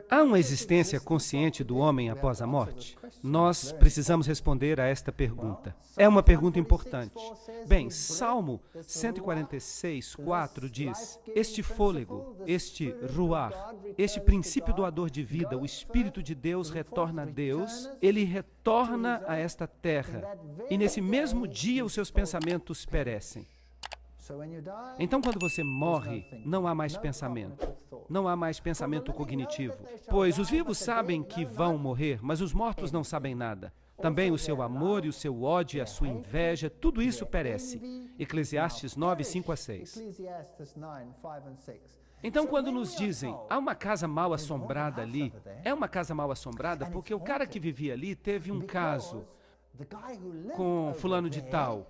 Há uma existência consciente do homem após a morte? Nós precisamos responder a esta pergunta. É uma pergunta importante. Bem, Salmo 146, 4 diz: este fôlego, este ruar, este princípio doador de vida, o Espírito de Deus retorna a Deus, ele retorna a esta terra, e nesse mesmo dia os seus pensamentos perecem. Então, quando você morre, não há mais pensamento. Não há mais pensamento cognitivo. Pois os vivos sabem que vão morrer, mas os mortos não sabem nada. Também o seu amor e o seu ódio e a sua inveja, tudo isso perece. Eclesiastes 9, 5 a 6. Então, quando nos dizem, há uma casa mal assombrada ali, é uma casa mal assombrada porque o cara que vivia ali teve um caso com fulano de tal,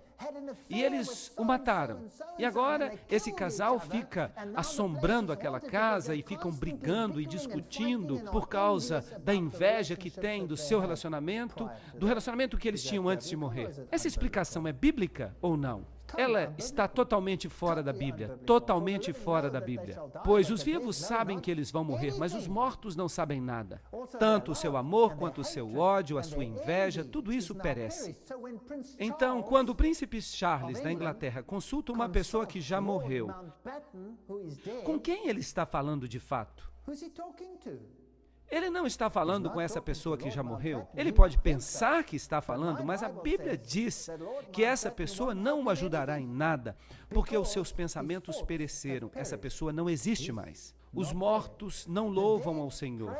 e eles o mataram. E agora esse casal fica assombrando aquela casa e ficam brigando e discutindo por causa da inveja que tem do seu relacionamento, do relacionamento que eles tinham antes de morrer. Essa explicação é bíblica ou não? Ela está totalmente fora da Bíblia, totalmente fora da Bíblia. Pois os vivos sabem que eles vão morrer, mas os mortos não sabem nada. Tanto o seu amor quanto o seu ódio, a sua inveja, tudo isso perece. Então, quando o príncipe Charles da Inglaterra consulta uma pessoa que já morreu, com quem ele está falando de fato? Ele não está falando com essa pessoa que já morreu. Ele pode pensar que está falando, mas a Bíblia diz que essa pessoa não o ajudará em nada, porque os seus pensamentos pereceram. Essa pessoa não existe mais. Os mortos não louvam ao Senhor,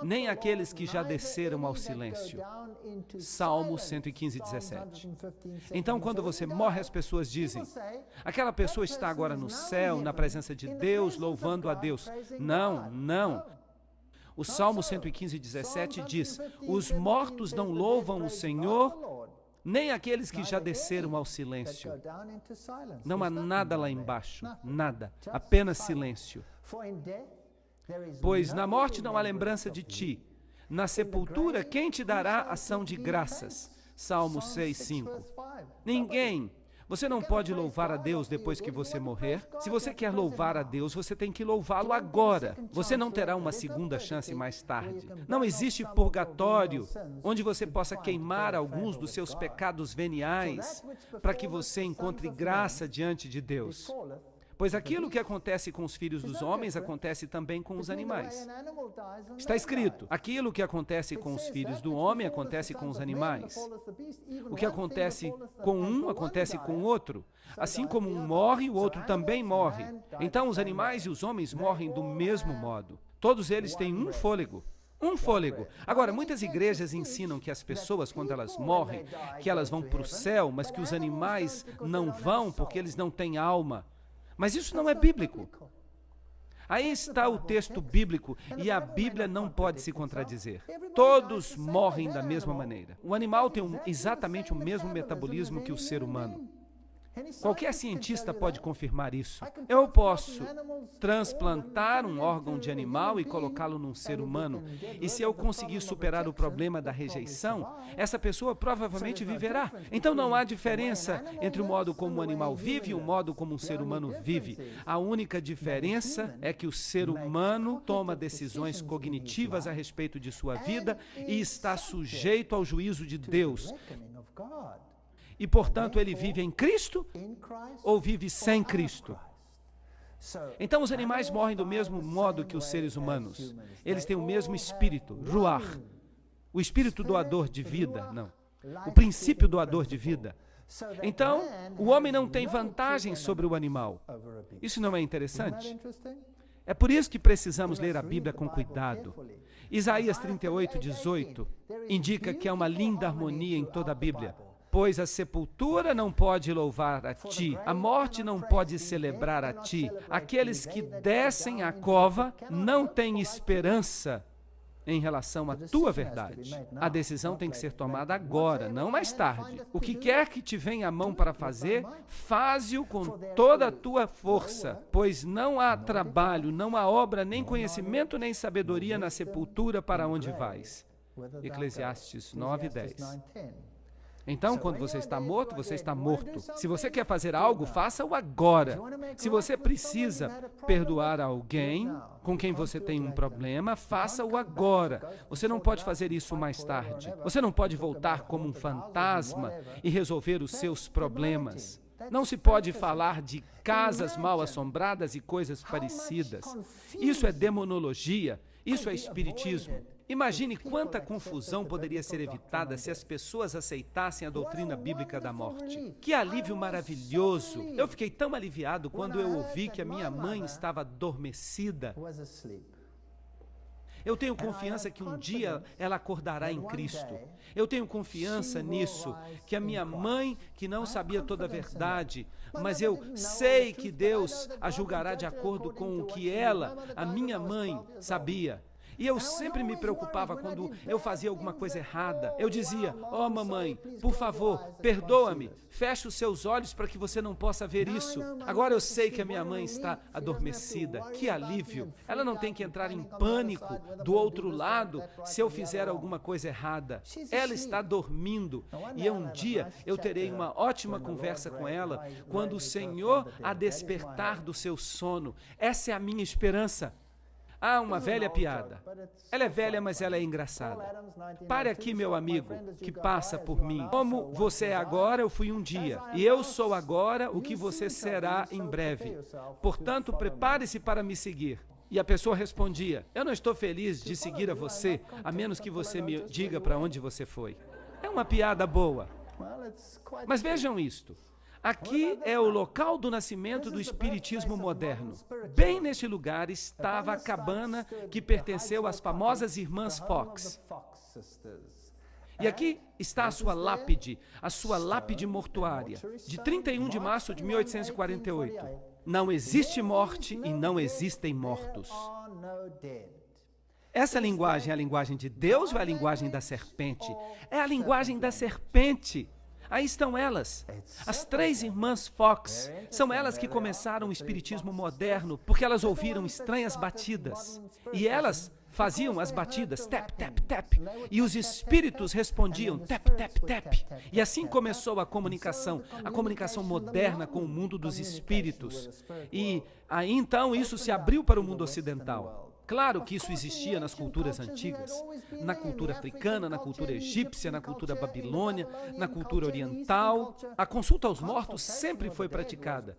nem aqueles que já desceram ao silêncio. Salmo 115, 17. Então, quando você morre, as pessoas dizem, aquela pessoa está agora no céu, na presença de Deus, louvando a Deus. Não, não. O Salmo 115, 17 diz, os mortos não louvam o Senhor, nem aqueles que já desceram ao silêncio. Não há nada lá embaixo, nada, apenas silêncio. Pois na morte não há lembrança de ti, na sepultura quem te dará ação de graças? Salmo 6, 5. Ninguém. Você não pode louvar a Deus depois que você morrer. Se você quer louvar a Deus, você tem que louvá-lo agora. Você não terá uma segunda chance mais tarde. Não existe purgatório onde você possa queimar alguns dos seus pecados veniais para que você encontre graça diante de Deus. Pois aquilo que acontece com os filhos dos homens acontece também com os animais. Está escrito, aquilo que acontece com os filhos do homem acontece com os animais. O que acontece com um acontece com o outro. Assim como um morre, o outro também morre. Então os animais e os homens morrem do mesmo modo. Todos eles têm um fôlego. Um fôlego. Agora, muitas igrejas ensinam que as pessoas, quando elas morrem, que elas vão para o céu, mas que os animais não vão porque eles não têm alma. Mas isso não é bíblico. Aí está o texto bíblico e a Bíblia não pode se contradizer. Todos morrem da mesma maneira. O animal tem exatamente o mesmo metabolismo que o ser humano. Qualquer cientista pode confirmar isso. Eu posso transplantar um órgão de animal e colocá-lo num ser humano. E se eu conseguir superar o problema da rejeição, essa pessoa provavelmente viverá. Então não há diferença entre o modo como um animal vive e o modo como um ser humano vive. A única diferença é que o ser humano toma decisões cognitivas a respeito de sua vida e está sujeito ao juízo de Deus. E, portanto, ele vive em Cristo ou vive sem Cristo? Então, os animais morrem do mesmo modo que os seres humanos. Eles têm o mesmo espírito, ruar. O espírito doador de vida, não. O princípio doador de vida. Então, o homem não tem vantagem sobre o animal. Isso não é interessante? É por isso que precisamos ler a Bíblia com cuidado. Isaías 38, 18 indica que há uma linda harmonia em toda a Bíblia. Pois a sepultura não pode louvar a ti, a morte não pode celebrar a ti. Aqueles que descem à cova não têm esperança em relação à tua verdade. A decisão tem que ser tomada agora, não mais tarde. O que quer que te venha à mão para fazer, faze-o com toda a tua força, pois não há trabalho, não há obra, nem conhecimento, nem sabedoria na sepultura para onde vais. Eclesiastes 9, 10. Então, quando você está morto, você está morto. Se você quer fazer algo, faça-o agora. Se você precisa perdoar alguém com quem você tem um problema, faça-o agora. Você não pode fazer isso mais tarde. Você não pode voltar como um fantasma e resolver os seus problemas. Não se pode falar de casas mal assombradas e coisas parecidas. Isso é demonologia, isso é espiritismo. Imagine quanta confusão poderia ser evitada se as pessoas aceitassem a doutrina bíblica da morte. Que alívio maravilhoso! Eu fiquei tão aliviado quando eu ouvi que a minha mãe estava adormecida. Eu tenho confiança que um dia ela acordará em Cristo. Eu tenho confiança nisso, que a minha mãe, que não sabia toda a verdade, mas eu sei que Deus a julgará de acordo com o que ela, a minha mãe, sabia. E eu sempre me preocupava quando eu fazia alguma coisa errada. Eu dizia, ó mamãe, por favor, perdoa-me. Feche os seus olhos para que você não possa ver isso. Agora eu sei que a minha mãe está adormecida. Que alívio. Ela não tem que entrar em pânico do outro lado se eu fizer alguma coisa errada. Ela está dormindo. E um dia eu terei uma ótima conversa com ela quando o Senhor a despertar do seu sono. Essa é a minha esperança. Ah, uma velha piada. Ela é velha, mas ela é engraçada. Pare aqui, meu amigo, que passa por mim. Como você é agora, eu fui um dia. E eu sou agora o que você será em breve. Portanto, prepare-se para me seguir. E a pessoa respondia, eu não estou feliz de seguir a você, a menos que você me diga para onde você foi. É uma piada boa. Mas vejam isto. Aqui é o local do nascimento do espiritismo moderno. Bem neste lugar estava a cabana que pertenceu às famosas irmãs Fox. E aqui está a sua lápide mortuária, de 31 de março de 1848. Não existe morte e não existem mortos. Essa linguagem é a linguagem de Deus ou é a linguagem da serpente? É a linguagem da serpente. Aí estão elas, as 3 irmãs Fox. São elas que começaram o espiritismo moderno, porque elas ouviram estranhas batidas. E elas faziam as batidas, tap, tap, tap. E os espíritos respondiam, tap, tap, tap. E assim começou a comunicação moderna com o mundo dos espíritos. E aí então isso se abriu para o mundo ocidental. Claro que isso existia nas culturas antigas, na cultura africana, na cultura egípcia, na cultura babilônia, na cultura oriental. A consulta aos mortos sempre foi praticada.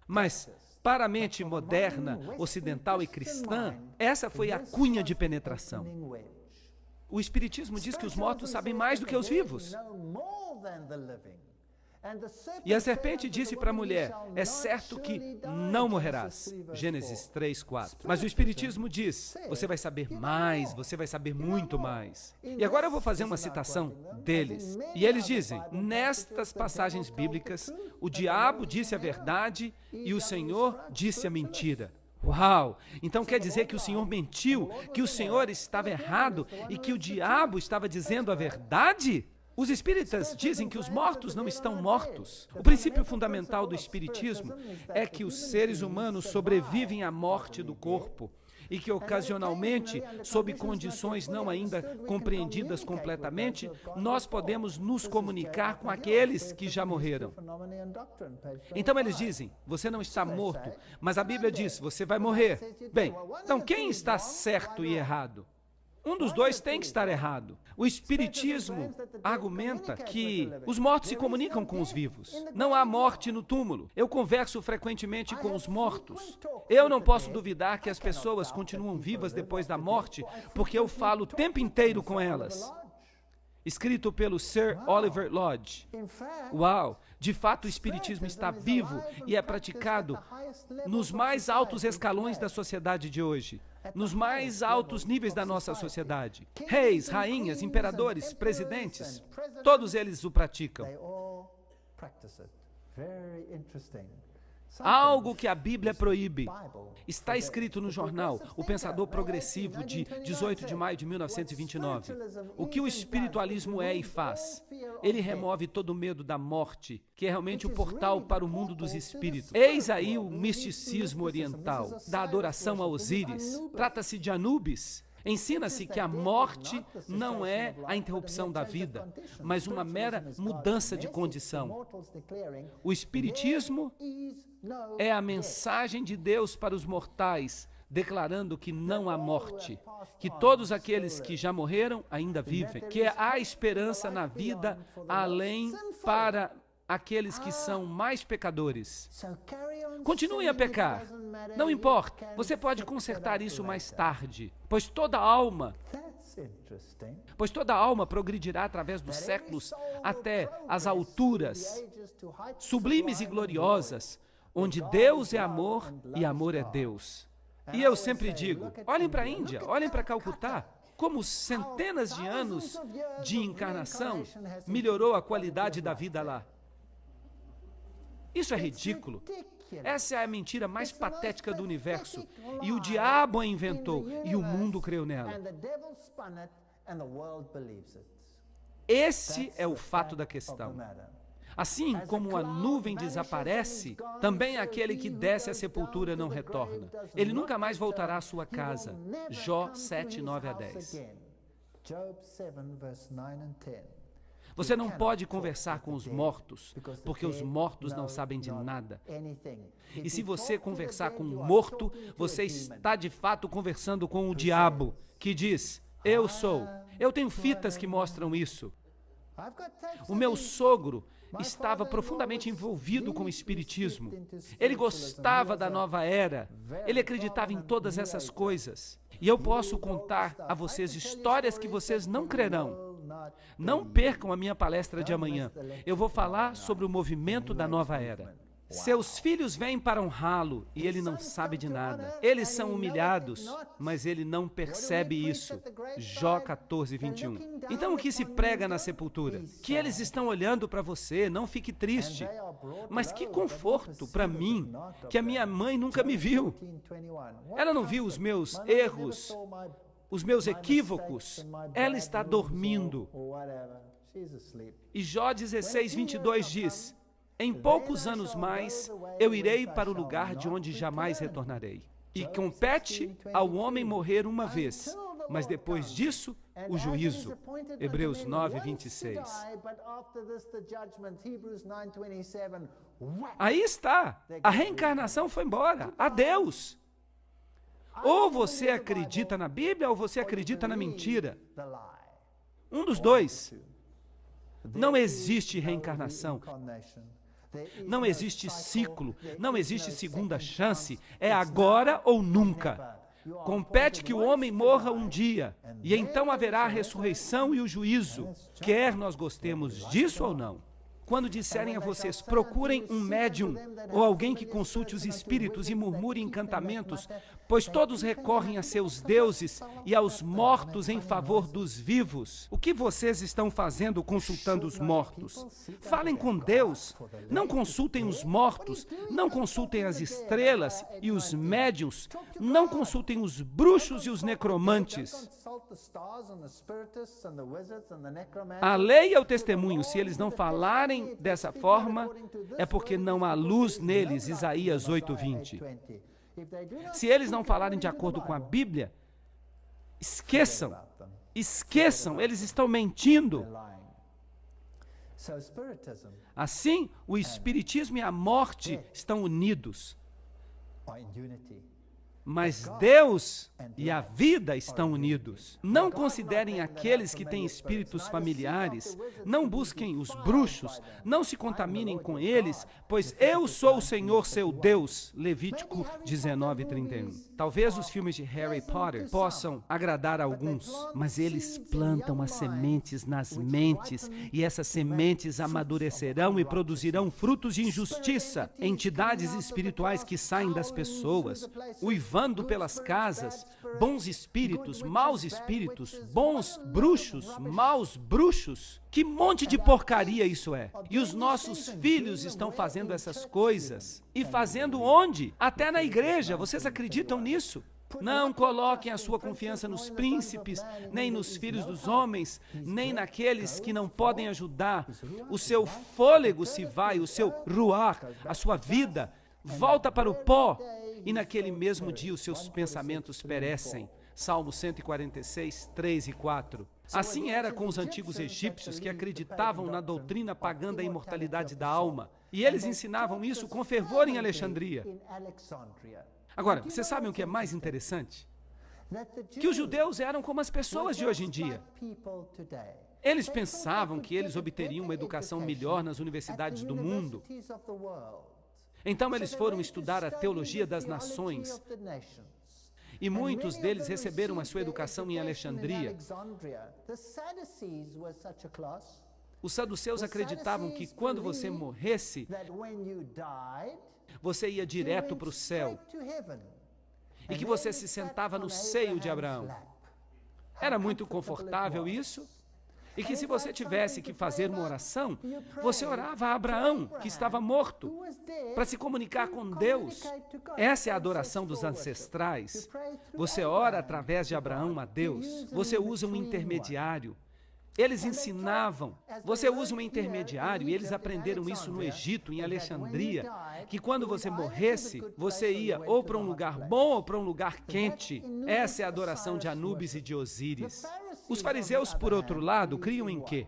Mas, para a mente moderna, ocidental e cristã, essa foi a cunha de penetração. O Espiritismo diz que os mortos sabem mais do que os vivos. E a serpente disse para a mulher, é certo que não morrerás. Gênesis 3, 4. Mas o Espiritismo diz, você vai saber mais, você vai saber muito mais. E agora eu vou fazer uma citação deles. E eles dizem, nestas passagens bíblicas, o diabo disse a verdade e o Senhor disse a mentira. Uau! Então quer dizer que o Senhor mentiu, que o Senhor estava errado e que o diabo estava dizendo a verdade? Os espíritas dizem que os mortos não estão mortos. O princípio fundamental do espiritismo é que os seres humanos sobrevivem à morte do corpo e que ocasionalmente, sob condições não ainda compreendidas completamente, nós podemos nos comunicar com aqueles que já morreram. Então eles dizem, você não está morto, mas a Bíblia diz, você vai morrer. Bem, então quem está certo e errado? Um dos dois tem que estar errado. O Espiritismo argumenta que os mortos se comunicam com os vivos. Não há morte no túmulo. Eu converso frequentemente com os mortos. Eu não posso duvidar que as pessoas continuam vivas depois da morte, porque eu falo o tempo inteiro com elas. Escrito pelo Sir Oliver Lodge. Uau! De fato, o Espiritismo está vivo e é praticado nos mais altos escalões da sociedade de hoje, nos mais altos níveis da nossa sociedade. Reis, rainhas, imperadores, presidentes, todos eles o praticam. Algo que a Bíblia proíbe. Está escrito no jornal O Pensador Progressivo, de 18 de maio de 1929. O que o espiritualismo é e faz? Ele remove todo o medo da morte, que é realmente o portal para o mundo dos espíritos. Eis aí o misticismo oriental, da adoração a Osíris. Trata-se de Anubis. Ensina-se que a morte não é a interrupção da vida, mas uma mera mudança de condição. O Espiritismo é a mensagem de Deus para os mortais, declarando que não há morte, que todos aqueles que já morreram ainda vivem, que há esperança na vida além para aqueles que são mais pecadores. Continue a pecar, não importa, você pode consertar isso mais tarde, pois toda alma progredirá através dos séculos até as alturas sublimes e gloriosas, onde Deus é amor e amor é Deus. E eu sempre digo, olhem para a Índia, olhem para Calcutá, como centenas de anos de encarnação melhorou a qualidade da vida lá. Isso é ridículo. Essa é a mentira mais patética do universo. E o diabo a inventou, e o mundo creu nela. Esse é o fato da questão. Assim como a nuvem desaparece, também aquele que desce à sepultura não retorna. Ele nunca mais voltará à sua casa. Jó 7, 9 a 10. Você não pode conversar com os mortos, porque os mortos não sabem de nada. E se você conversar com um morto, você está de fato conversando com o diabo, que diz, eu sou. Eu tenho fitas que mostram isso. O meu sogro estava profundamente envolvido com o espiritismo. Ele gostava da nova era. Ele acreditava em todas essas coisas. E eu posso contar a vocês histórias que vocês não crerão. Não percam a minha palestra de amanhã. Eu vou falar sobre o movimento da nova era. Seus filhos vêm para honrá-lo e ele não sabe de nada. Eles são humilhados, mas ele não percebe isso. Jó 14, 21. Então o que se prega na sepultura? Que eles estão olhando para você, não fique triste. Mas que conforto para mim, que a minha mãe nunca me viu. Ela não viu os meus erros, os meus equívocos. Ela está dormindo. E Jó 16, 22 diz, em poucos anos mais, eu irei para o lugar de onde jamais retornarei. E compete ao homem morrer uma vez, mas depois disso, o juízo. Hebreus 9, 26. Aí está, a reencarnação foi embora, adeus. Ou você acredita na Bíblia ou você acredita na mentira. Um dos dois. Não existe reencarnação. Não existe ciclo, não existe segunda chance, é agora ou nunca. Compete que o homem morra um dia, e então haverá a ressurreição e o juízo, quer nós gostemos disso ou não. Quando disserem a vocês, procurem um médium ou alguém que consulte os espíritos e murmure encantamentos, pois todos recorrem a seus deuses e aos mortos em favor dos vivos. O que vocês estão fazendo consultando os mortos? Falem com Deus, não consultem os mortos, não consultem as estrelas e os médiuns, não consultem os bruxos e os necromantes. A lei é o testemunho, se eles não falarem dessa forma, é porque não há luz neles, Isaías 8:20. Se eles não falarem de acordo com a Bíblia, esqueçam, eles estão mentindo. Assim, o Espiritismo e a morte estão unidos. Mas Deus e a vida estão unidos. Não considerem aqueles que têm espíritos familiares, não busquem os bruxos, não se contaminem com eles, pois eu sou o Senhor seu Deus. Levítico 19:31. Talvez os filmes de Harry Potter possam agradar a alguns, mas eles plantam as sementes nas mentes, e essas sementes amadurecerão e produzirão frutos de injustiça, entidades espirituais que saem das pessoas, uivando pelas casas, bons espíritos, maus espíritos, bons bruxos, maus bruxos. Que monte de porcaria isso é! E os nossos filhos estão fazendo essas coisas. E fazendo onde? Até na igreja. Vocês acreditam nisso? Não coloquem a sua confiança nos príncipes, nem nos filhos dos homens, nem naqueles que não podem ajudar. O seu fôlego se vai, o seu ruach, a sua vida, volta para o pó. E naquele mesmo dia os seus pensamentos perecem. Salmo 146, 3 e 4. Assim era com os antigos egípcios que acreditavam na doutrina pagã da imortalidade da alma. E eles ensinavam isso com fervor em Alexandria. Agora, vocês sabem o que é mais interessante? Que os judeus eram como as pessoas de hoje em dia. Eles pensavam que eles obteriam uma educação melhor nas universidades do mundo. Então eles foram estudar a teologia das nações. E muitos deles receberam a sua educação em Alexandria. Os saduceus acreditavam que quando você morresse, você ia direto para o céu. E que você se sentava no seio de Abraão. Era muito confortável isso. E que se você tivesse que fazer uma oração, você orava a Abraão, que estava morto, para se comunicar com Deus. Essa é a adoração dos ancestrais. Você ora através de Abraão a Deus. Você usa um intermediário. Eles ensinavam, você usa um intermediário, e eles aprenderam isso no Egito, em Alexandria, que quando você morresse, você ia ou para um lugar bom ou para um lugar quente. Essa é a adoração de Anubis e de Osíris. Os fariseus, por outro lado, criam em quê?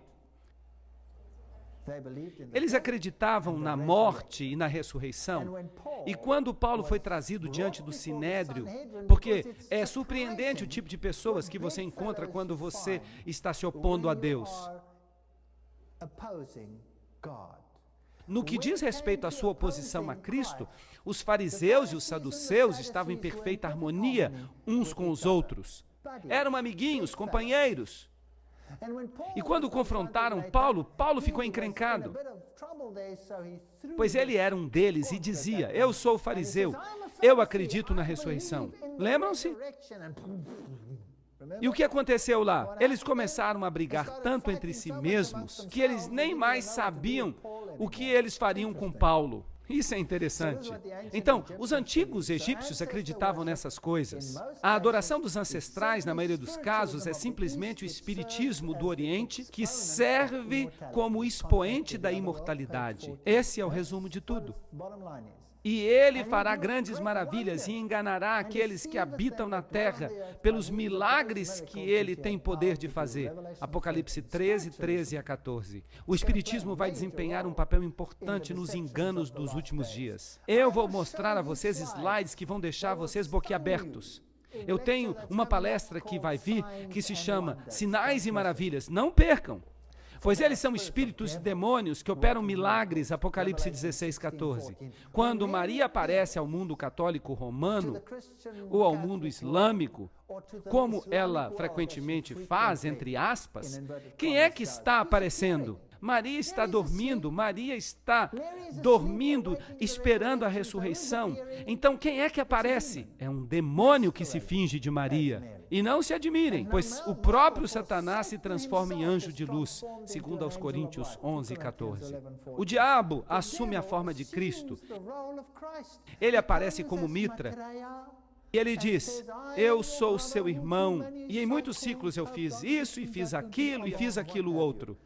Eles acreditavam na morte e na ressurreição. E quando Paulo foi trazido diante do Sinédrio, porque é surpreendente o tipo de pessoas que você encontra quando você está se opondo a Deus. No que diz respeito à sua oposição a Cristo, os fariseus e os saduceus estavam em perfeita harmonia uns com os outros. Eram amiguinhos, companheiros. E quando confrontaram Paulo, Paulo ficou encrencado, pois ele era um deles e dizia: eu sou fariseu, eu acredito na ressurreição. Lembram-se? E o que aconteceu lá? Eles começaram a brigar tanto entre si mesmos que eles nem mais sabiam o que eles fariam com Paulo. Isso é interessante. Então, os antigos egípcios acreditavam nessas coisas. A adoração dos ancestrais, na maioria dos casos, é simplesmente o espiritismo do Oriente que serve como expoente da imortalidade. Esse é o resumo de tudo. E ele fará grandes maravilhas e enganará aqueles que habitam na terra pelos milagres que ele tem poder de fazer. Apocalipse 13, 13 a 14. O espiritismo vai desempenhar um papel importante nos enganos dos últimos dias. Eu vou mostrar a vocês slides que vão deixar vocês boquiabertos. Eu tenho uma palestra que vai vir que se chama Sinais e Maravilhas. Não percam! Pois eles são espíritos de demônios que operam milagres, Apocalipse 16, 14. Quando Maria aparece ao mundo católico romano, ou ao mundo islâmico, como ela frequentemente faz, entre aspas, quem é que está aparecendo? Maria está dormindo, esperando a ressurreição. Então, quem é que aparece? É um demônio que se finge de Maria. E não se admirem, pois o próprio Satanás se transforma em anjo de luz, segundo aos Coríntios 11, 14. O diabo assume a forma de Cristo. Ele aparece como Mitra. E ele diz: eu sou seu irmão, e em muitos ciclos eu fiz isso, e fiz aquilo outro.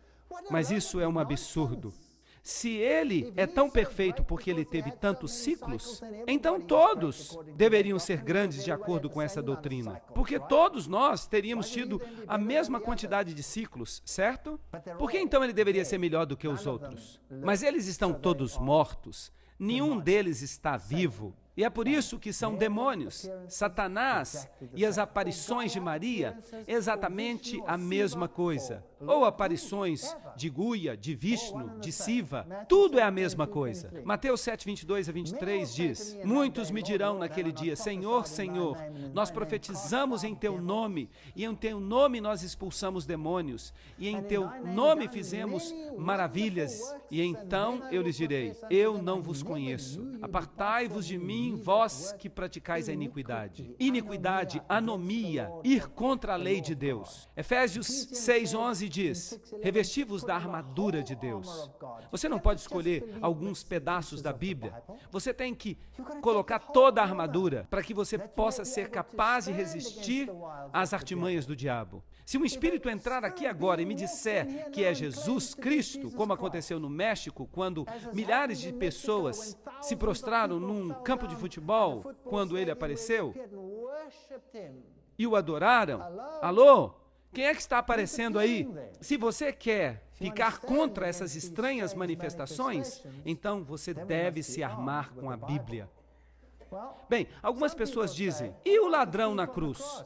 Mas isso é um absurdo. Se ele é tão perfeito porque ele teve tantos ciclos, então todos deveriam ser grandes de acordo com essa doutrina. Porque todos nós teríamos tido a mesma quantidade de ciclos, certo? Por que então ele deveria ser melhor do que os outros? Mas eles estão todos mortos. Nenhum deles está vivo. E é por isso que são demônios. Satanás e as aparições de Maria, exatamente a mesma coisa. Ou aparições de Guia, de Vishnu, de Siva, tudo é a mesma coisa. Mateus 7, 22 a 23 diz: muitos me dirão naquele dia: Senhor, Senhor, nós profetizamos em teu nome, e em teu nome nós expulsamos demônios, e em teu nome fizemos maravilhas. E então eu lhes direi: eu não vos conheço. Apartai-vos de mim, vós que praticais a iniquidade. Iniquidade, anomia, ir contra a lei de Deus. Efésios 6:11 diz: revesti-vos da armadura de Deus. Você não pode escolher alguns pedaços da Bíblia. Você tem que colocar toda a armadura para que você possa ser capaz de resistir às artimanhas do diabo. Se um espírito entrar aqui agora e me disser que é Jesus Cristo, como aconteceu no México, quando milhares de pessoas se prostraram num campo de futebol quando ele apareceu, e o adoraram. Alô? Quem é que está aparecendo aí? Se você quer ficar contra essas estranhas manifestações, então você deve se armar com a Bíblia. Bem, algumas pessoas dizem, e o ladrão na cruz?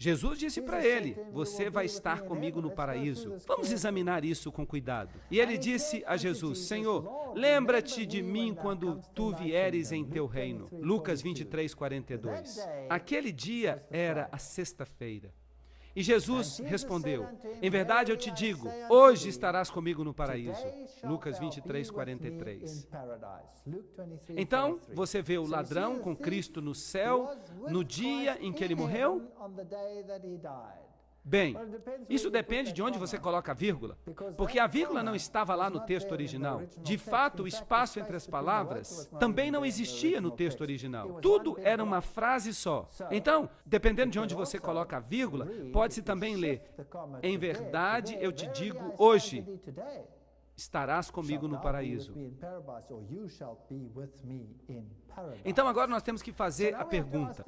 Jesus disse para ele, você vai estar comigo no paraíso. Vamos examinar isso com cuidado. E ele disse a Jesus, Senhor, lembra-te de mim quando tu vieres em teu reino. Lucas 23, 42. Aquele dia era a sexta-feira. E Jesus respondeu, em verdade eu te digo, hoje estarás comigo no paraíso. Lucas 23, 43. Então, você vê o ladrão com Cristo no céu no dia em que ele morreu? Bem, isso depende de onde você coloca a vírgula, porque a vírgula não estava lá no texto original. De fato, o espaço entre as palavras também não existia no texto original. Tudo era uma frase só. Então, dependendo de onde você coloca a vírgula, pode-se também ler, em verdade eu te digo hoje, estarás comigo no paraíso. Então agora nós temos que fazer a pergunta.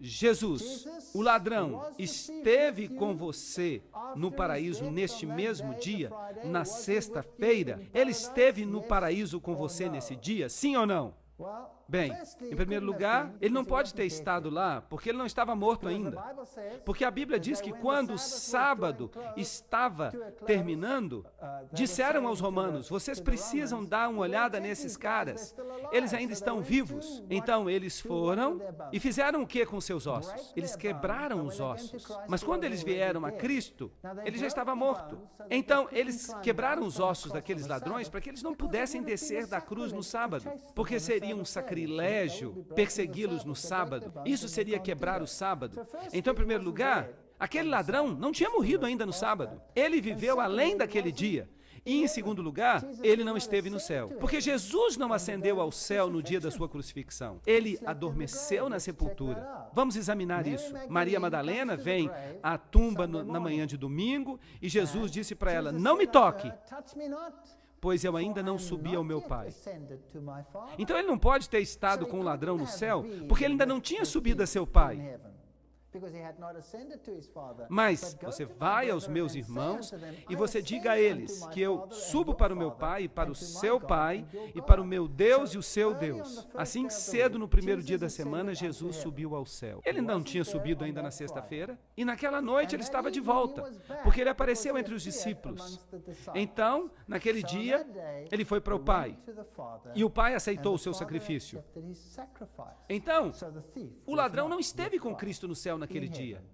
Jesus, o ladrão, esteve com você no paraíso neste mesmo dia, na sexta-feira? Ele esteve no paraíso com você nesse dia, sim ou não? Bem, em primeiro lugar, ele não pode ter estado lá, porque ele não estava morto ainda. Porque a Bíblia diz que quando o sábado estava terminando, disseram aos romanos, vocês precisam dar uma olhada nesses caras, eles ainda estão vivos. Então eles foram e fizeram o que com seus ossos? Eles quebraram os ossos. Mas quando eles vieram a Cristo, ele já estava morto. Então eles quebraram os ossos daqueles ladrões para que eles não pudessem descer da cruz no sábado, porque seria um sacrilégio persegui-los no sábado. Isso seria quebrar o sábado. Então, em primeiro lugar, aquele ladrão não tinha morrido ainda no sábado. Ele viveu além daquele dia. E, em segundo lugar, ele não esteve no céu. Porque Jesus não ascendeu ao céu no dia da sua crucifixão. Ele adormeceu na sepultura. Vamos examinar isso. Maria Madalena vem à tumba na manhã de domingo e Jesus disse para ela, não me toque, pois eu ainda não subi ao meu Pai. Então ele não pode ter estado com o ladrão no céu, porque ele ainda não tinha subido a seu Pai. Mas você vai aos meus irmãos e você diga a eles que eu subo para o meu Pai e para o seu Pai e para o meu Deus e o seu Deus. Assim, cedo no primeiro dia da semana, Jesus subiu ao céu. Ele não tinha subido ainda na sexta-feira e naquela noite ele estava de volta, porque ele apareceu entre os discípulos. Então, naquele dia, ele foi para o Pai e o Pai aceitou o seu sacrifício. Então, o ladrão não esteve com Cristo no céu naquele dia.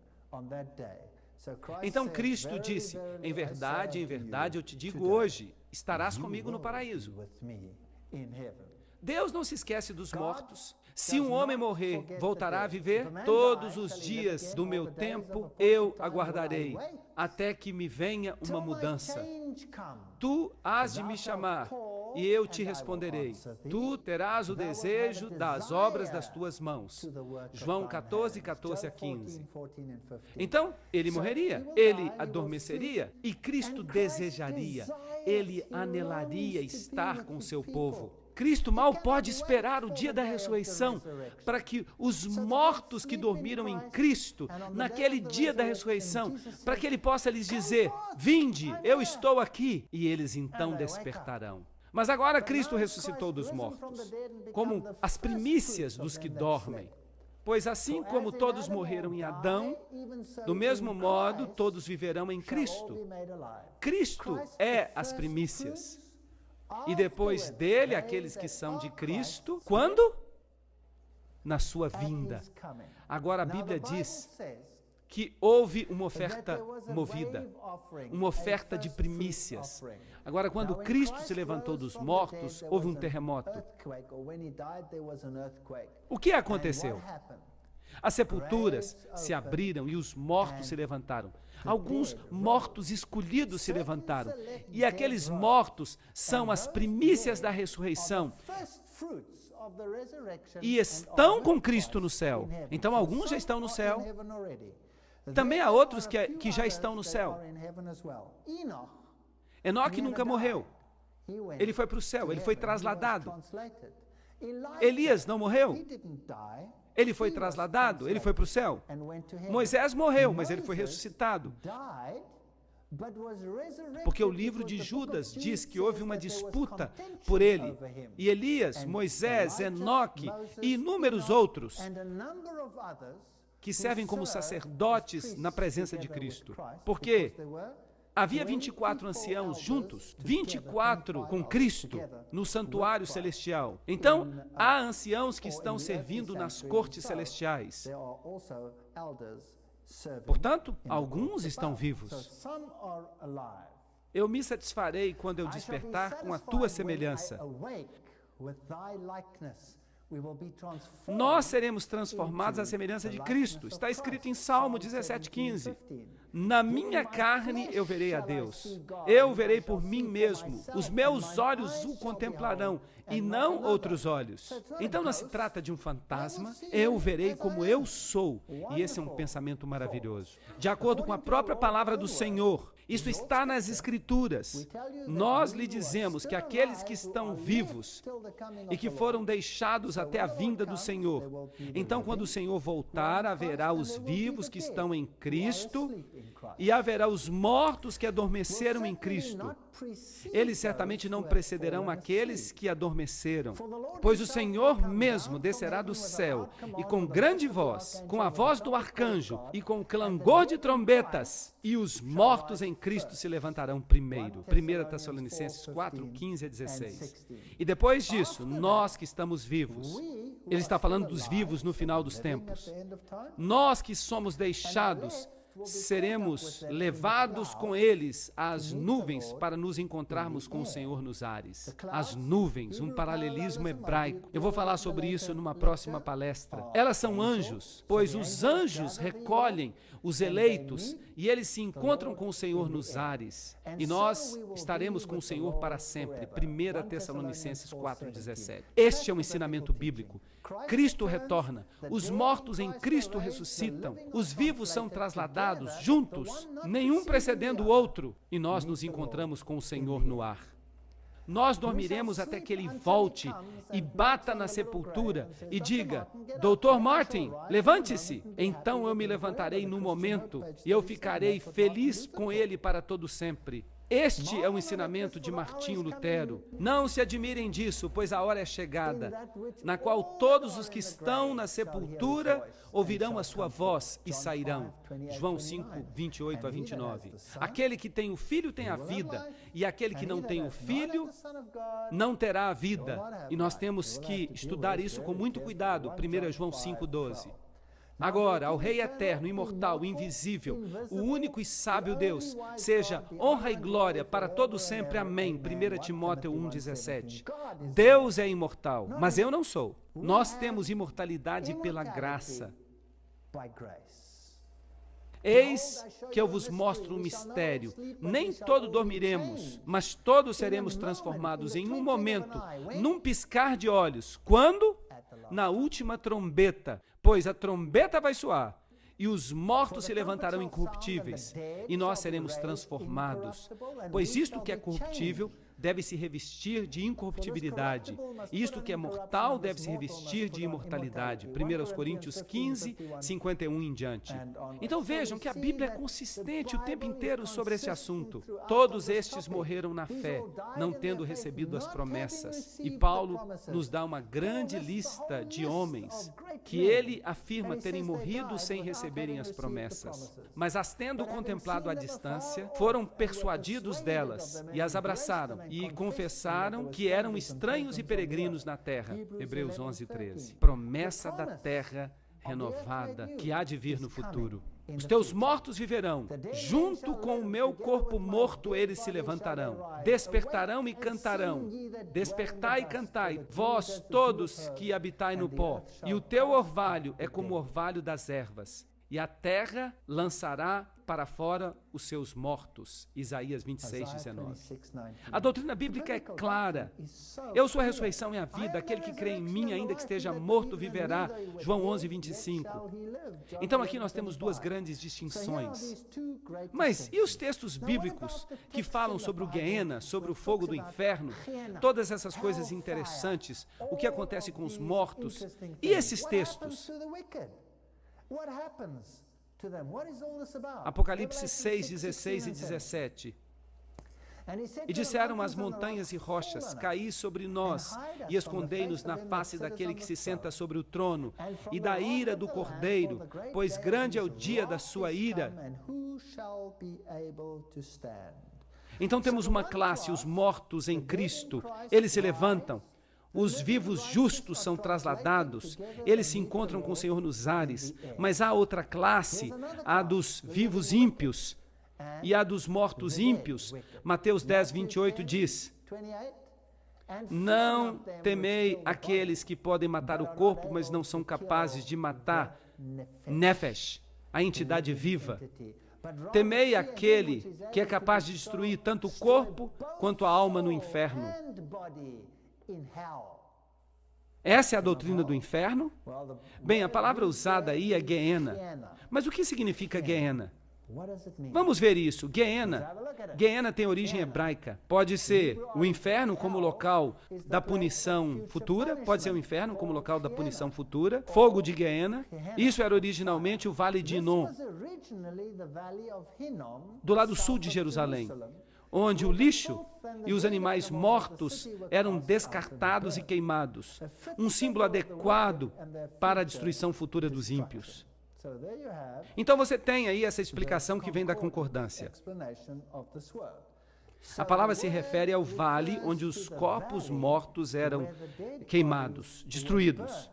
Então Cristo disse, em verdade eu te digo hoje, estarás comigo no paraíso. Deus não se esquece dos mortos. Se um homem morrer, voltará a viver? Todos os dias do meu tempo eu aguardarei, até que me venha uma mudança. Tu hás de me chamar, e eu te responderei. Tu terás o desejo das obras das tuas mãos. João 14, 14 a 15. Então, ele morreria, ele adormeceria, e Cristo desejaria, ele anelaria estar com o seu povo. Cristo mal pode esperar o dia da ressurreição para que os mortos que dormiram em Cristo, naquele dia da ressurreição, para que ele possa lhes dizer, vinde, eu estou aqui, e eles então despertarão. Mas agora Cristo ressuscitou dos mortos, como as primícias dos que dormem. Pois assim como todos morreram em Adão, do mesmo modo todos viverão em Cristo. Cristo é as primícias. E depois dele, aqueles que são de Cristo, quando? Na sua vinda. Agora a Bíblia diz que houve uma oferta movida, uma oferta de primícias. Agora, quando Cristo se levantou dos mortos, houve um terremoto. O que aconteceu? As sepulturas se abriram e os mortos se levantaram. Alguns mortos escolhidos se levantaram. E aqueles mortos são as primícias da ressurreição. E estão com Cristo no céu. Então, alguns já estão no céu. Também há outros que já estão no céu. Enoque nunca morreu. Ele foi para o céu, ele foi trasladado. Elias não morreu. Ele foi trasladado, ele foi para o céu. Moisés morreu, mas ele foi ressuscitado. Porque o livro de Judas diz que houve uma disputa por ele. E Elias, Moisés, Enoque e inúmeros outros que servem como sacerdotes na presença de Cristo. Porque havia 24 anciãos juntos, 24 com Cristo no santuário celestial. Então, há anciãos que estão servindo nas cortes celestiais. Portanto, alguns estão vivos. Eu me satisfarei quando eu despertar com a tua semelhança. Nós seremos transformados à semelhança de Cristo. Está escrito em Salmo 17:15. Na minha carne eu verei a Deus. Eu verei por mim mesmo. Os meus olhos o contemplarão e não outros olhos. Então não se trata de um fantasma. Eu o verei como eu sou. E esse é um pensamento maravilhoso. De acordo com a própria palavra do Senhor, isso está nas Escrituras. Nós lhe dizemos que aqueles que estão vivos e que foram deixados até a vinda do Senhor, então quando o Senhor voltar, haverá os vivos que estão em Cristo e haverá os mortos que adormeceram em Cristo. Eles certamente não precederão aqueles que adormeceram, pois o Senhor mesmo descerá do céu e com grande voz, com a voz do arcanjo e com o clangor de trombetas, e os mortos em Cristo se levantarão primeiro. 1 Tessalonicenses 4:15-16. E depois disso, nós que estamos vivos, ele está falando dos vivos no final dos tempos, nós que somos deixados, seremos levados com eles às nuvens para nos encontrarmos com o Senhor nos ares. As nuvens, um paralelismo hebraico. Eu vou falar sobre isso numa próxima palestra. Elas são anjos, pois os anjos recolhem os eleitos e eles se encontram com o Senhor nos ares. E nós estaremos com o Senhor para sempre. 1 Tessalonicenses 4:17. Este é um ensinamento bíblico. Cristo retorna, os mortos em Cristo ressuscitam, os vivos são trasladados juntos, nenhum precedendo o outro, e nós nos encontramos com o Senhor no ar. Nós dormiremos até que Ele volte e bata na sepultura e diga: Dr. Martin, levante-se. Então eu me levantarei no momento e eu ficarei feliz com Ele para todo sempre. Este é o ensinamento de Martinho Lutero. Não se admirem disso, pois a hora é chegada, na qual todos os que estão na sepultura ouvirão a sua voz e sairão. João 5:28-29. Aquele que tem o Filho tem a vida, e aquele que não tem o Filho não terá a vida. E nós temos que estudar isso com muito cuidado. 1 João 5:12. Agora, ao Rei eterno, imortal, invisível, o único e sábio Deus, seja honra e glória para todo sempre. Amém. 1 Timóteo 1:17. Deus é imortal, mas eu não sou. Nós temos imortalidade pela graça. Eis que eu vos mostro um mistério. Nem todos dormiremos, mas todos seremos transformados em um momento, num piscar de olhos. Quando? Na última trombeta, pois a trombeta vai soar, e os mortos se levantarão incorruptíveis, e nós seremos transformados. Pois isto que é corruptível deve se revestir de incorruptibilidade, e isto que é mortal deve se revestir de imortalidade. 1 Coríntios 15:51 em diante. Então vejam que a Bíblia é consistente o tempo inteiro sobre esse assunto. Todos estes morreram na fé, não tendo recebido as promessas. E Paulo nos dá uma grande lista de homens que ele afirma terem morrido sem receberem as promessas, mas as tendo contemplado à distância, foram persuadidos delas e as abraçaram e confessaram que eram estranhos e peregrinos na terra. Hebreus 11:13. Promessa da terra renovada que há de vir no futuro. Os teus mortos viverão, junto com o meu corpo morto eles se levantarão, despertarão e cantarão. Despertai e cantai, vós todos que habitai no pó, e o teu orvalho é como o orvalho das ervas, e a terra lançará para fora os seus mortos. Isaías 26, 19. A doutrina bíblica é clara. Eu sou a ressurreição e a vida. Aquele que crê em mim, ainda que esteja morto, viverá. João 11, 25. Então aqui nós temos duas grandes distinções. Mas e os textos bíblicos que falam sobre o Gueena, sobre o fogo do inferno? Todas essas coisas interessantes. O que acontece com os mortos? E esses textos? Apocalipse 6, 16 e 17. E disseram as montanhas e rochas, caí sobre nós e escondei-nos na face daquele que se senta sobre o trono e da ira do Cordeiro, pois grande é o dia da sua ira. Então temos uma classe, os mortos em Cristo, eles se levantam. Os vivos justos são trasladados, eles se encontram com o Senhor nos ares, mas há outra classe, a dos vivos ímpios e a dos mortos ímpios. Mateus 10, 28 diz: não temei aqueles que podem matar o corpo, mas não são capazes de matar Nefesh, a entidade viva. Temei aquele que é capaz de destruir tanto o corpo quanto a alma no inferno. Essa é a doutrina do inferno? Bem, a palavra usada aí é Gueena. Mas o que significa Gueena? Vamos ver isso. Gueena tem origem hebraica. Pode ser o inferno como local da punição futura, pode ser o inferno como local da punição futura. Fogo de Gueena. Isso era originalmente o Vale de Inom, do lado sul de Jerusalém, onde o lixo e os animais mortos eram descartados e queimados, um símbolo adequado para a destruição futura dos ímpios. Então você tem aí essa explicação que vem da concordância. A palavra se refere ao vale onde os corpos mortos eram queimados, destruídos.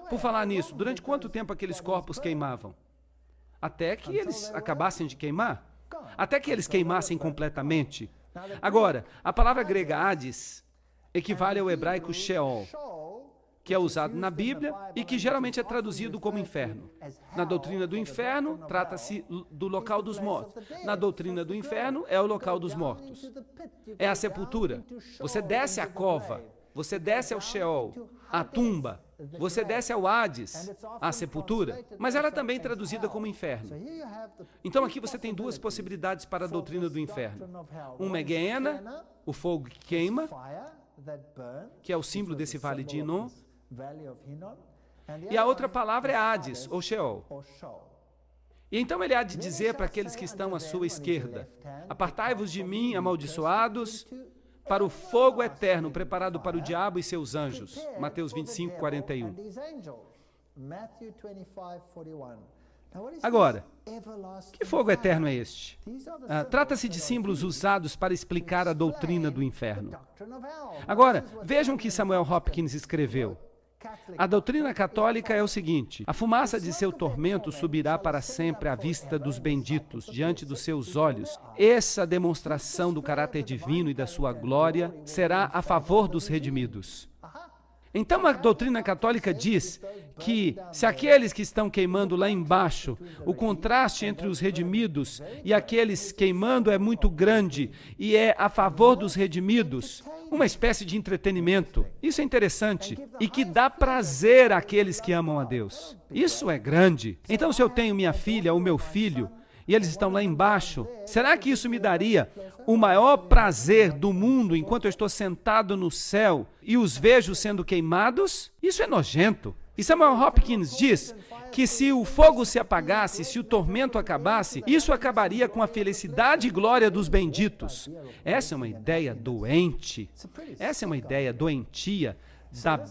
Por falar nisso, durante quanto tempo aqueles corpos queimavam? Até que eles acabassem de queimar? Até que eles queimassem completamente. Agora, a palavra grega Hades equivale ao hebraico Sheol, que é usado na Bíblia e que geralmente é traduzido como inferno. Na doutrina do inferno, trata-se do local dos mortos. Na doutrina do inferno, é o local dos mortos. É a sepultura. Você desce à cova, você desce ao Sheol, à tumba, você desce ao Hades, à sepultura, mas ela também é traduzida como inferno. Então aqui você tem duas possibilidades para a doutrina do inferno. Uma é Gueena, o fogo que queima, que é o símbolo desse vale de Inom, e a outra palavra é Hades, ou Sheol. E então ele há de dizer para aqueles que estão à sua esquerda: apartai-vos de mim, amaldiçoados, para o fogo eterno preparado para o diabo e seus anjos. Mateus 25, 41. Agora, que fogo eterno é este? Trata-se de símbolos usados para explicar a doutrina do inferno. Agora, vejam o que Samuel Hopkins escreveu. A doutrina católica é o seguinte: a fumaça de seu tormento subirá para sempre à vista dos benditos, diante dos seus olhos. Essa demonstração do caráter divino e da sua glória será a favor dos redimidos. Então a doutrina católica diz que se aqueles que estão queimando lá embaixo, o contraste entre os redimidos e aqueles queimando é muito grande e é a favor dos redimidos, uma espécie de entretenimento. Isso é interessante e que dá prazer àqueles que amam a Deus. Isso é grande. Então se eu tenho minha filha ou meu filho e eles estão lá embaixo, será que isso me daria o maior prazer do mundo enquanto eu estou sentado no céu e os vejo sendo queimados? Isso é nojento. E Samuel Hopkins diz que se o fogo se apagasse, se o tormento acabasse, isso acabaria com a felicidade e glória dos benditos. Essa é uma ideia doente. Essa é uma ideia doentia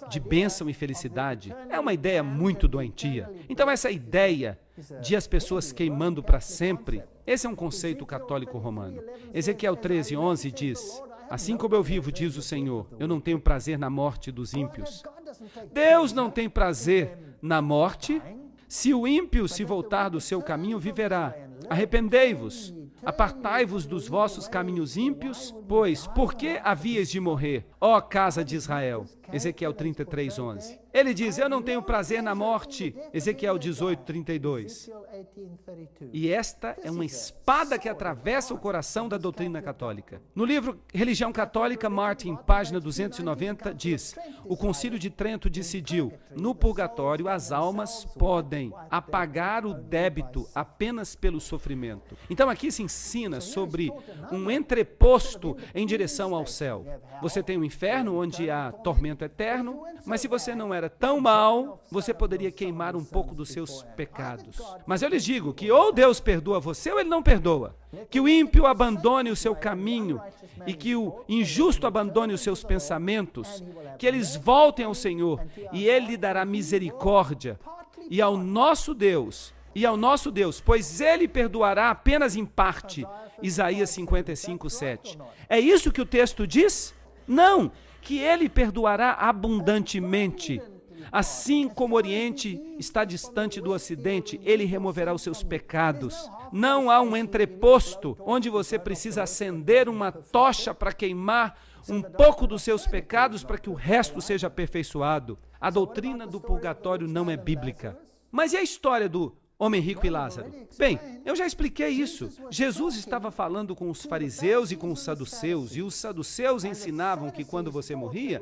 de bênção e felicidade. É uma ideia muito doentia. Então essa ideia de as pessoas queimando para sempre, esse é um conceito católico romano. Ezequiel 13:11 diz: assim como eu vivo, diz o Senhor, eu não tenho prazer na morte dos ímpios. Deus não tem prazer na morte. Se o ímpio se voltar do seu caminho, viverá. Arrependei-vos, apartai-vos dos vossos caminhos ímpios, pois por que havíeis de morrer, ó casa de Israel? Ezequiel 33:11. Ele diz, eu não tenho prazer na morte, Ezequiel 18:32. E esta é uma espada que atravessa o coração da doutrina católica. No livro Religião Católica, Martin, página 290, diz, o Concílio de Trento decidiu, no purgatório as almas podem apagar o débito apenas pelo sofrimento. Então aqui se ensina sobre um entreposto em direção ao céu. Você tem o inferno, onde há tormento eterno, mas se você não era tão mal, você poderia queimar um pouco dos seus pecados. Mas eu lhes digo que ou Deus perdoa você ou Ele não perdoa. Que o ímpio abandone o seu caminho e que o injusto abandone os seus pensamentos, que eles voltem ao Senhor e Ele lhe dará misericórdia. E ao nosso Deus, pois Ele perdoará apenas em parte. Isaías 55:7. É isso que o texto diz? Não, que Ele perdoará abundantemente. Assim como o Oriente está distante do Ocidente, Ele removerá os seus pecados. Não há um entreposto onde você precisa acender uma tocha para queimar um pouco dos seus pecados para que o resto seja aperfeiçoado. A doutrina do purgatório não é bíblica. Mas e a história do homem rico e Lázaro? Bem, eu já expliquei isso. Jesus estava falando com os fariseus e com os saduceus, e os saduceus ensinavam que quando você morria,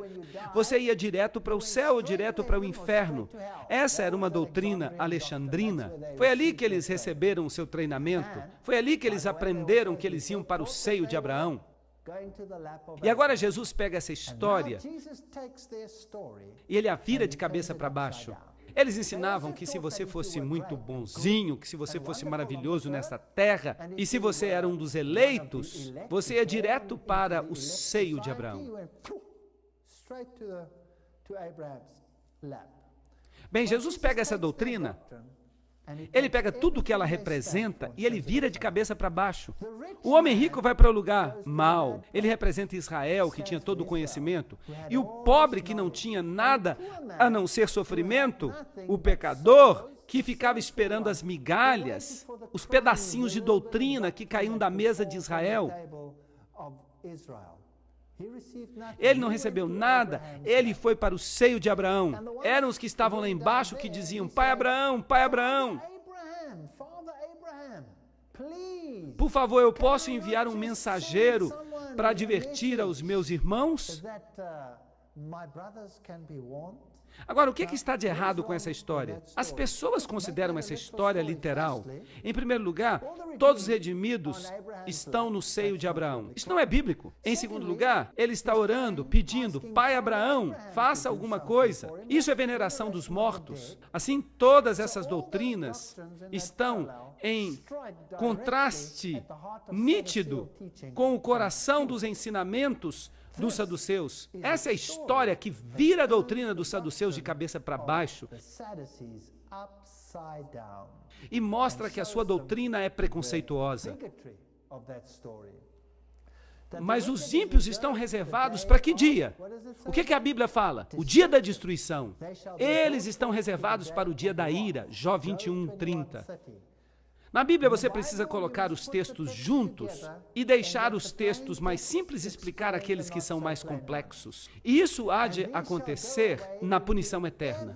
você ia direto para o céu ou direto para o inferno. Essa era uma doutrina alexandrina. Foi ali que eles receberam o seu treinamento. Foi ali que eles aprenderam que eles iam para o seio de Abraão. E agora Jesus pega essa história e ele a vira de cabeça para baixo. Eles ensinavam que se você fosse muito bonzinho, que se você fosse maravilhoso nesta terra, e se você era um dos eleitos, você ia direto para o seio de Abraão. Bem, Jesus pega essa doutrina, ele pega tudo o que ela representa e ele vira de cabeça para baixo. O homem rico vai para o lugar mau. Ele representa Israel, que tinha todo o conhecimento. E o pobre, que não tinha nada a não ser sofrimento, o pecador, que ficava esperando as migalhas, os pedacinhos de doutrina que caíam da mesa de Israel. Ele não recebeu nada, ele foi para o seio de Abraão. Eram os que estavam lá embaixo que diziam, Pai Abraão, Pai Abraão, por favor, eu posso enviar um mensageiro para advertir aos meus irmãos? Agora, o que está de errado com essa história? As pessoas consideram essa história literal. Em primeiro lugar, todos os redimidos estão no seio de Abraão. Isso não é bíblico. Em segundo lugar, ele está orando, pedindo, Pai Abraão, faça alguma coisa. Isso é veneração dos mortos. Assim, todas essas doutrinas estão em contraste nítido com o coração dos ensinamentos dos saduceus. Essa é a história que vira a doutrina dos saduceus de cabeça para baixo e mostra que a sua doutrina é preconceituosa. Mas os ímpios estão reservados para que dia? O que a Bíblia fala? O dia da destruição. Eles estão reservados para o dia da ira. Jó 21:30. Na Bíblia você precisa colocar os textos juntos e deixar os textos mais simples explicar aqueles que são mais complexos. E isso há de acontecer na punição eterna.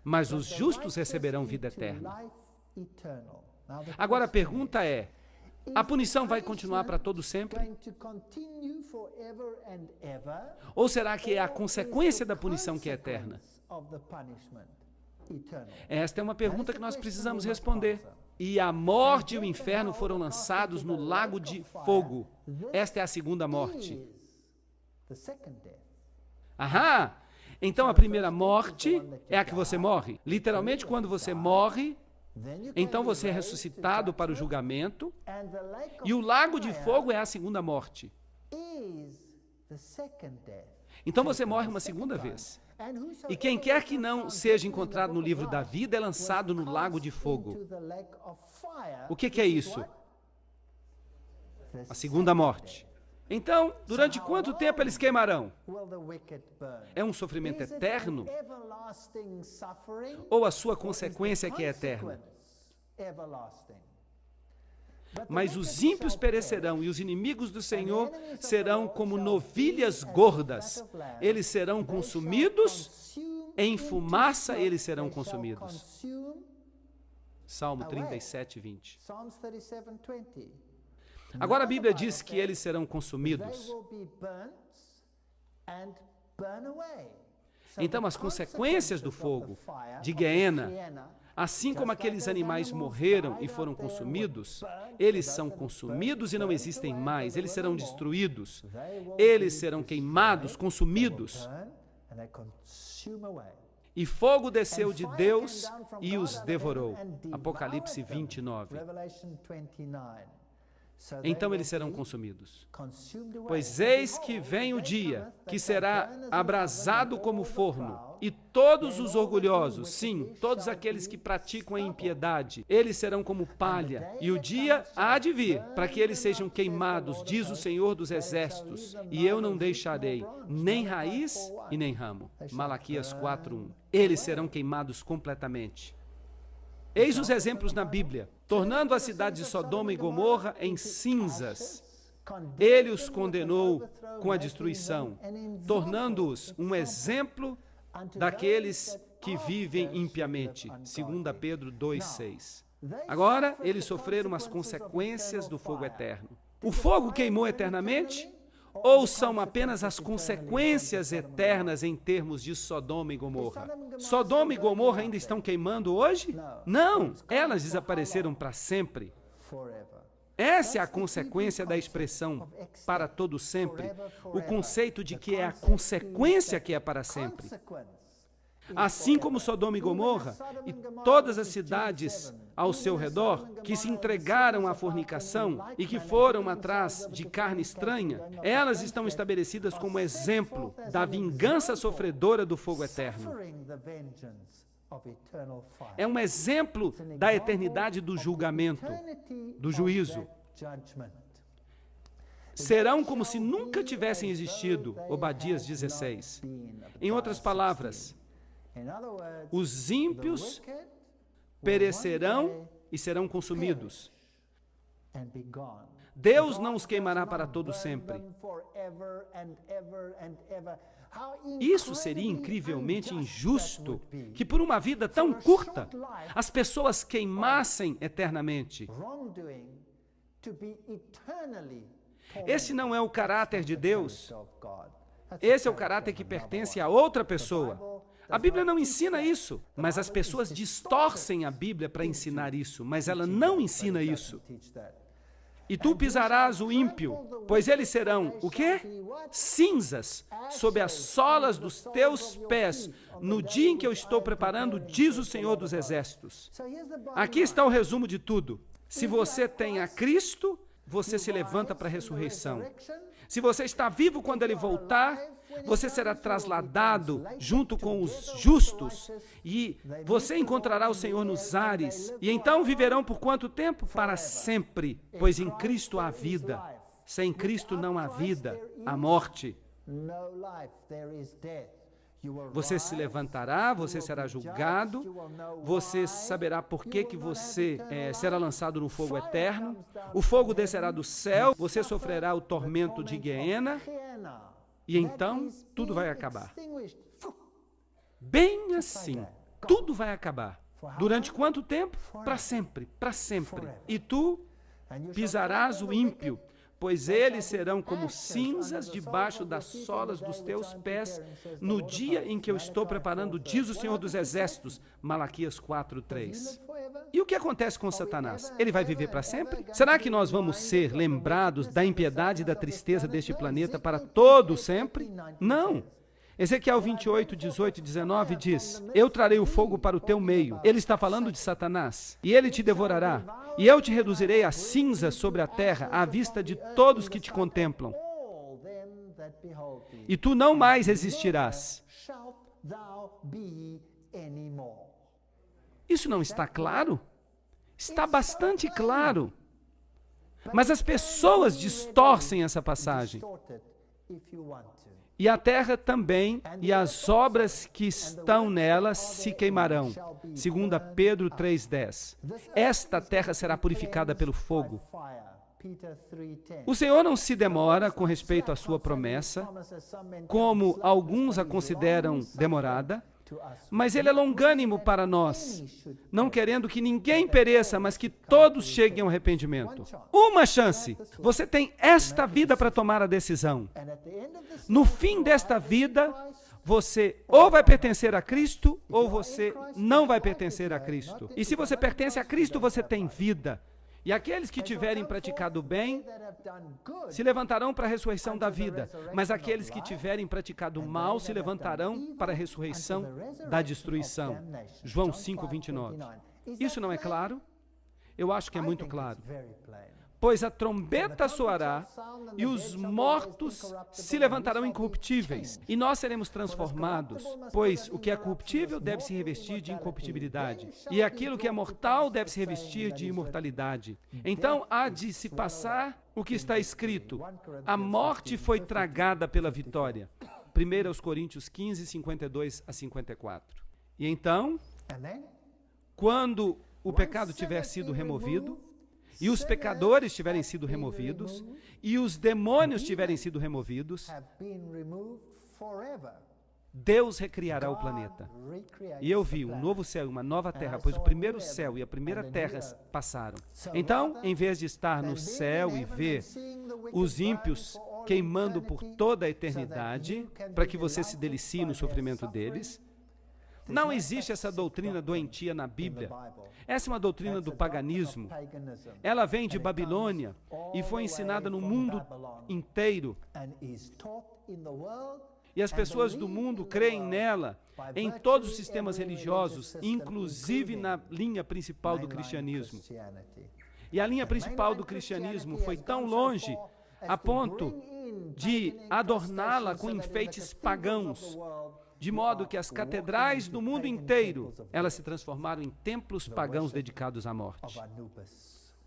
Mas os justos receberão vida eterna. Agora a pergunta é, a punição vai continuar para todo sempre? Ou será que é a consequência da punição que é eterna? Esta é uma pergunta que nós precisamos responder. E a morte e o inferno foram lançados no lago de fogo. Esta é a segunda morte. Ahá! Então a primeira morte é a que você morre. Literalmente, quando você morre, então você é ressuscitado para o julgamento. E o lago de fogo é a segunda morte. Então você morre uma segunda vez. E quem quer que não seja encontrado no livro da vida é lançado no lago de fogo. O que é isso? A segunda morte. Então, durante quanto tempo eles queimarão? É um sofrimento eterno? Ou a sua consequência que é eterna? Mas os ímpios perecerão, e os inimigos do Senhor serão como novilhas gordas. Eles serão consumidos, em fumaça eles serão consumidos. Salmo 37, 20. Agora a Bíblia diz que eles serão consumidos. Então as consequências do fogo de Guiena, assim como aqueles animais morreram e foram consumidos, eles são consumidos e não existem mais, eles serão destruídos, eles serão queimados, consumidos. E fogo desceu de Deus e os devorou. Apocalipse 29. Então eles serão consumidos. Pois eis que vem o dia que será abrasado como forno, e todos os orgulhosos, sim, todos aqueles que praticam a impiedade, eles serão como palha, e o dia há de vir para que eles sejam queimados, diz o Senhor dos Exércitos, e eu não deixarei nem raiz e nem ramo. Malaquias 4:1. Eles serão queimados completamente. Eis os exemplos na Bíblia, tornando a cidade de Sodoma e Gomorra em cinzas. Ele os condenou com a destruição, tornando-os um exemplo daqueles que vivem impiamente. 2 Pedro 2:6. Agora, eles sofreram as consequências do fogo eterno. O fogo queimou eternamente? Ou são apenas as consequências eternas em termos de Sodoma e Gomorra? Sodoma e Gomorra ainda estão queimando hoje? Não, elas desapareceram para sempre. Essa é a consequência da expressão para todo sempre, o conceito de que é a consequência que é para sempre. Assim como Sodoma e Gomorra e todas as cidades ao seu redor que se entregaram à fornicação e que foram atrás de carne estranha, elas estão estabelecidas como exemplo da vingança sofredora do fogo eterno. É um exemplo da eternidade do julgamento, do juízo. Serão como se nunca tivessem existido, Obadias 16. Em outras palavras, os ímpios perecerão e serão consumidos. Deus não os queimará para todo sempre. Isso seria incrivelmente injusto, que por uma vida tão curta, as pessoas queimassem eternamente. Esse não é o caráter de Deus. Esse é o caráter que pertence a outra pessoa. A Bíblia não ensina isso, mas as pessoas distorcem a Bíblia para ensinar isso, mas ela não ensina isso. E tu pisarás o ímpio, pois eles serão, o quê? Cinzas sob as solas dos teus pés, no dia em que eu estou preparando, diz o Senhor dos Exércitos. Aqui está o resumo de tudo. Se você tem a Cristo, você se levanta para a ressurreição. Se você está vivo quando Ele voltar, você será trasladado junto com os justos e você encontrará o Senhor nos ares. E então viverão por quanto tempo? Para sempre, pois em Cristo há vida. Sem Cristo não há vida, há morte. Você se levantará, você será julgado, você saberá por que você será lançado no fogo eterno, o fogo descerá do céu, você sofrerá o tormento de Guiena, e então tudo vai acabar. Bem assim, tudo vai acabar. Durante quanto tempo? Para sempre, para sempre. E tu pisarás o ímpio, pois eles serão como cinzas debaixo das solas dos teus pés, no dia em que eu estou preparando, diz o Senhor dos Exércitos, Malaquias 4:3. E o que acontece com Satanás? Ele vai viver para sempre? Será que nós vamos ser lembrados da impiedade e da tristeza deste planeta para todo sempre? Não. Ezequiel 28, 18 e 19 diz, eu trarei o fogo para o teu meio. Ele está falando de Satanás. E ele te devorará. E eu te reduzirei a cinza sobre a terra, à vista de todos que te contemplam. E tu não mais existirás. Isso não está claro? Está bastante claro. Mas as pessoas distorcem essa passagem. E a terra também, e as obras que estão nela se queimarão. 2 Pedro 3,10. Esta terra será purificada pelo fogo. O Senhor não se demora com respeito à sua promessa, como alguns a consideram demorada, mas Ele é longânimo para nós, não querendo que ninguém pereça, mas que todos cheguem ao arrependimento. Uma chance. Você tem esta vida para tomar a decisão. No fim desta vida, você ou vai pertencer a Cristo, ou você não vai pertencer a Cristo. E se você pertence a Cristo, você tem vida. E aqueles que tiverem praticado bem se levantarão para a ressurreição da vida, mas aqueles que tiverem praticado mal se levantarão para a ressurreição da destruição. João 5:29. Isso não é claro? Eu acho que é muito claro. Pois a trombeta soará e os mortos se levantarão incorruptíveis, e nós seremos transformados, pois o que é corruptível deve se revestir de incorruptibilidade, e aquilo que é mortal deve se revestir de imortalidade. Então há de se passar o que está escrito: a morte foi tragada pela vitória. 1 Coríntios 15, 52 a 54. E então, quando o pecado tiver sido removido, e os pecadores tiverem sido removidos, e os demônios tiverem sido removidos, Deus recriará o planeta. E eu vi um novo céu e uma nova terra, pois o primeiro céu e a primeira terra passaram. Então, em vez de estar no céu e ver os ímpios queimando por toda a eternidade, para que você se delicie no sofrimento deles, não existe essa doutrina doentia na Bíblia. Essa é uma doutrina do paganismo. Ela vem de Babilônia e foi ensinada no mundo inteiro. E as pessoas do mundo creem nela em todos os sistemas religiosos, inclusive na linha principal do cristianismo. E a linha principal do cristianismo foi tão longe a ponto de adorná-la com enfeites pagãos, de modo que as catedrais do mundo inteiro, elas se transformaram em templos pagãos dedicados à morte.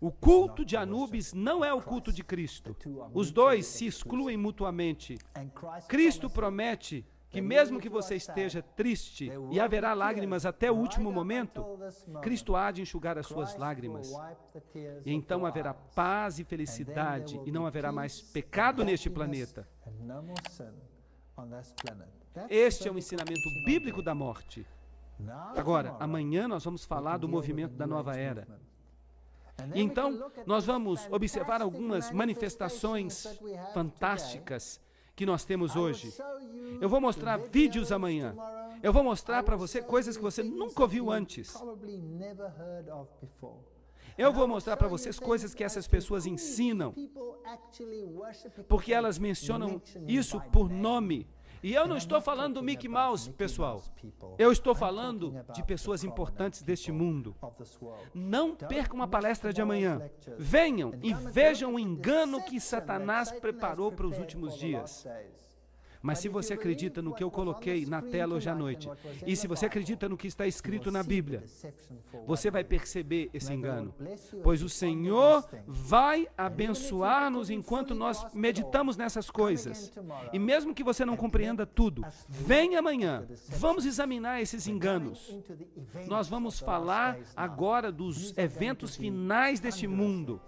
O culto de Anubis não é o culto de Cristo. Os dois se excluem mutuamente. Cristo promete que mesmo que você esteja triste e haverá lágrimas até o último momento, Cristo há de enxugar as suas lágrimas. E então haverá paz e felicidade e não haverá mais pecado neste planeta. Este é o ensinamento bíblico da morte. Agora, amanhã nós vamos falar do movimento da nova era. E então, nós vamos observar algumas manifestações fantásticas que nós temos hoje. Eu vou mostrar vídeos amanhã. Eu vou mostrar para você coisas que você nunca ouviu antes. Eu vou mostrar para vocês coisas que essas pessoas ensinam, porque elas mencionam isso por nome. E eu não estou falando do Mickey Mouse, pessoal. Eu estou falando de pessoas importantes deste mundo. Não percam uma palestra de amanhã. Venham e vejam o engano que Satanás preparou para os últimos dias. Mas se você acredita no que eu coloquei na tela hoje à noite, e se você acredita no que está escrito na Bíblia, você vai perceber esse engano. Pois o Senhor vai abençoar-nos enquanto nós meditamos nessas coisas. E mesmo que você não compreenda tudo, venha amanhã. Vamos examinar esses enganos. Nós vamos falar agora dos eventos finais deste mundo.